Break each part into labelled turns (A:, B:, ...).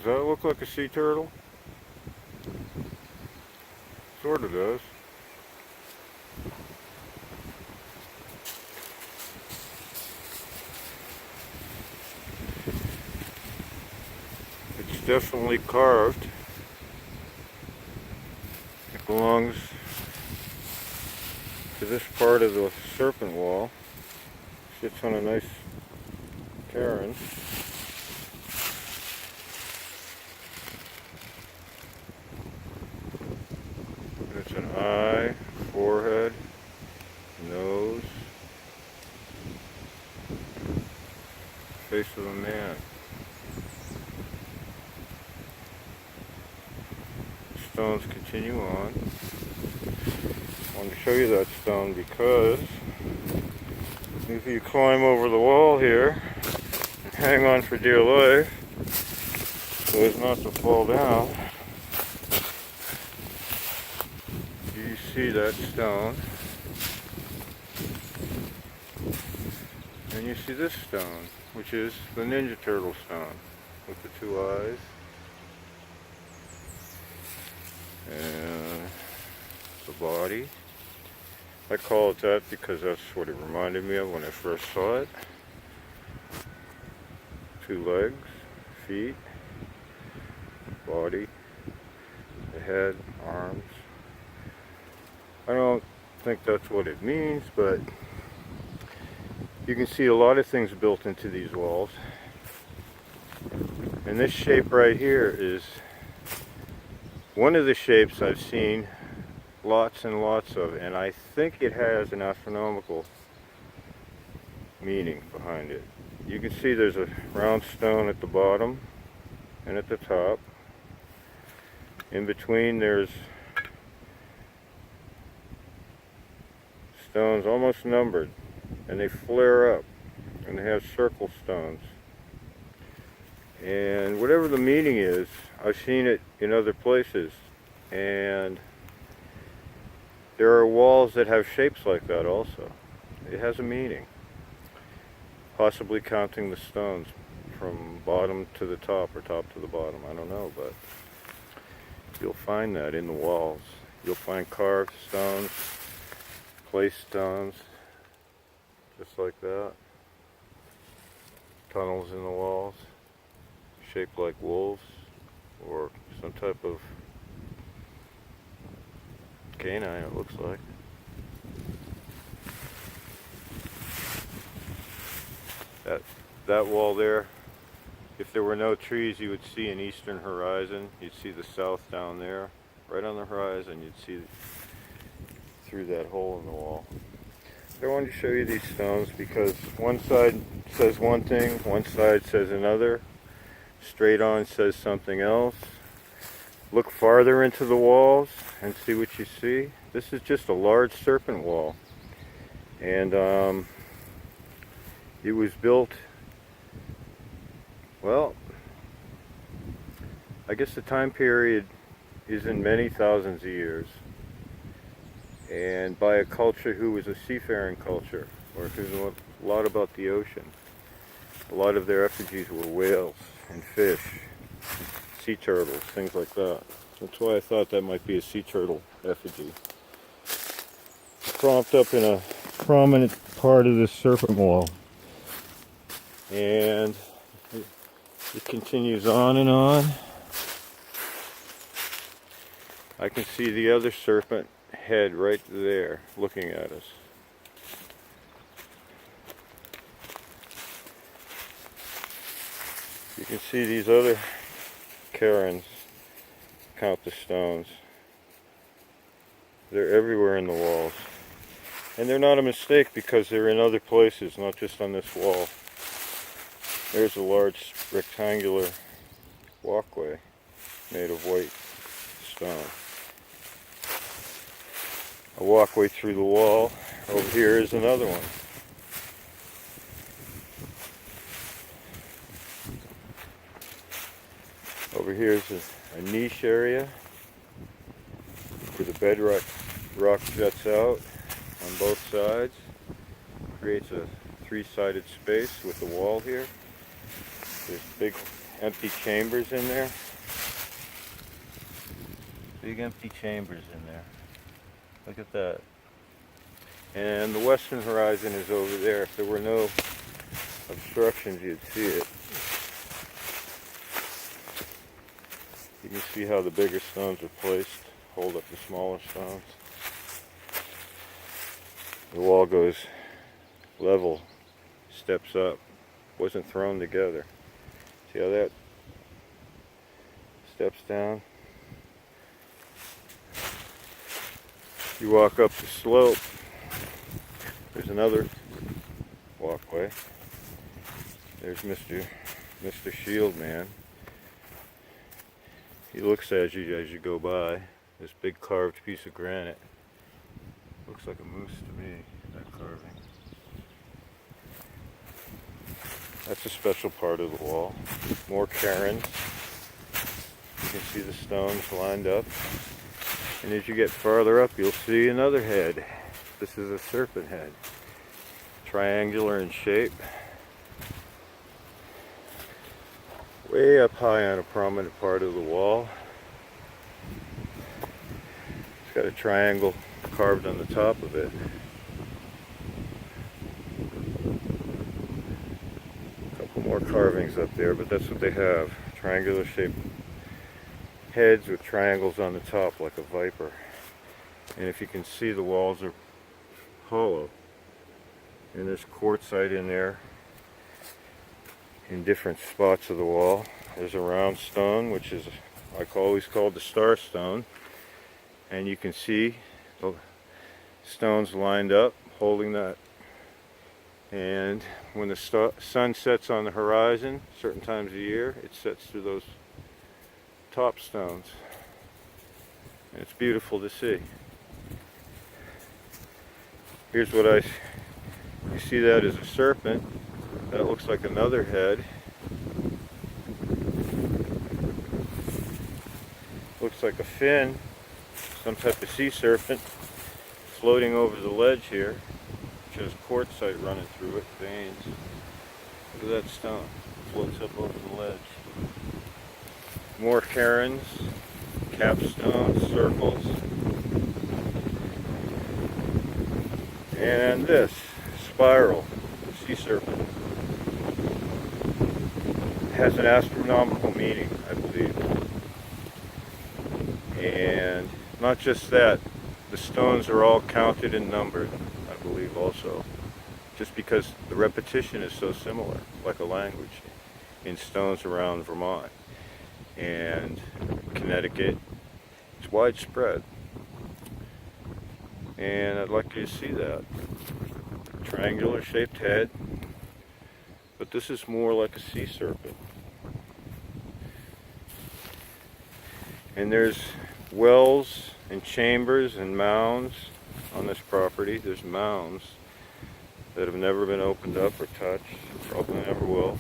A: that look like a sea turtle? Sort of does. It's definitely carved. It belongs to this part of the serpent wall. Sits on a nice cairn. It's an eye, forehead, nose, face of a man. The stones continue on. I wanted to show you that stone because if you climb over the wall here and hang on for dear life so as not to fall down, you see that stone, and you see this stone, which is the Ninja Turtle stone with the two eyes and the body. I call it that because that's what it reminded me of when I first saw it. Two legs, feet, body, the head, arms. I don't think that's what it means, but you can see a lot of things built into these walls. And this shape right here is one of the shapes I've seen lots and lots of, and I think it has an astronomical meaning behind it. You can see there's a round stone at the bottom and at the top. In between there's stones almost numbered, and they flare up, and they have circle stones. And whatever the meaning is, I've seen it in other places, and there are walls that have shapes like that also. It has a meaning. Possibly counting the stones from bottom to the top or top to the bottom. I don't know, but you'll find that in the walls. You'll find carved stones, placed stones, just like that. Tunnels in the walls, shaped like wolves or some type of canine, it looks like. That wall there, if there were no trees, you would see an eastern horizon. You'd see the south down there, right on the horizon. You'd see through that hole in the wall. I wanted to show you these stones because one side says one thing, one side says another. Straight on says something else. Look farther into the walls and see what you see. This is just a large serpent wall, and it was built, well, I guess the time period is in many thousands of years, and by a culture who was a seafaring culture, or who knew a lot about the ocean. A lot of their effigies were whales and fish, sea turtles, things like that. That's why I thought that might be a sea turtle effigy. Propped up in a prominent part of this serpent wall. And it continues on and on. I can see the other serpent head right there looking at us. You can see these other cairns. Count the stones. They're everywhere in the walls. And they're not a mistake because they're in other places, not just on this wall. There's a large rectangular walkway made of white stone. A walkway through the wall. Over here is another one. Over here is a niche area where the bedrock juts out on both sides. Creates a three-sided space with the wall here. There's big empty chambers in there. Big empty chambers in there. Look at that. And the western horizon is over there. If there were no obstructions, you'd see it. You can see how the bigger stones are placed, hold up the smaller stones. The wall goes level, steps up, wasn't thrown together. See how that steps down? You walk up the slope, there's another walkway. There's Mr. Shield Man. He looks at you as you go by. This big carved piece of granite. Looks like a moose to me, that carving. That's a special part of the wall. More cairns. You can see the stones lined up. And as you get farther up, you'll see another head. This is a serpent head. Triangular in shape. Way up high on a prominent part of the wall. It's got a triangle carved on the top of it. A couple more carvings up there, but that's what they have. Triangular shaped heads with triangles on the top like a viper. And if you can see, the walls are hollow. And there's quartzite in there in different spots of the wall. There's a round stone, which is always called the star stone. And you can see the stones lined up holding that. And when the sun sets on the horizon, certain times of year, it sets through those top stones. And it's beautiful to see. Here's what you see, that is a serpent. That looks like another head. Looks like a fin, some type of sea serpent floating over the ledge here, which has quartzite running through it, veins. Look at that stone, floats up over the ledge. More cairns, capstones, circles, and this spiral sea serpent. Has an astronomical meaning, I believe. And not just that, the stones are all counted and numbered, I believe also. Just because the repetition is so similar, like a language, in stones around Vermont and Connecticut. It's widespread. And I'd like you to see that. Triangular shaped head. But this is more like a sea serpent. And there's wells and chambers and mounds on this property. There's mounds that have never been opened up or touched, probably never will.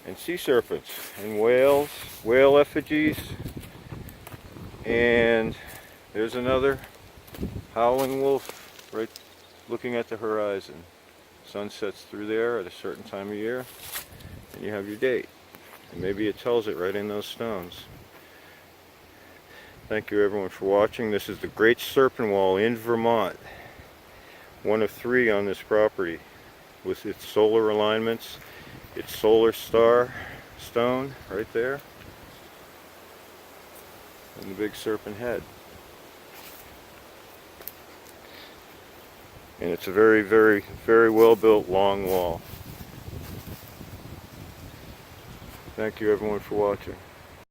A: And sea serpents and whales, whale effigies. And there's another howling wolf right looking at the horizon. Sun sets through there at a certain time of year, and you have your date. And maybe it tells it right in those stones. Thank you everyone for watching. This is the Great Serpent Wall in Vermont. One of 3 on this property with its solar alignments, its solar star stone right there, and the big serpent head. And it's a very, very, very well built long wall. Thank you everyone for watching.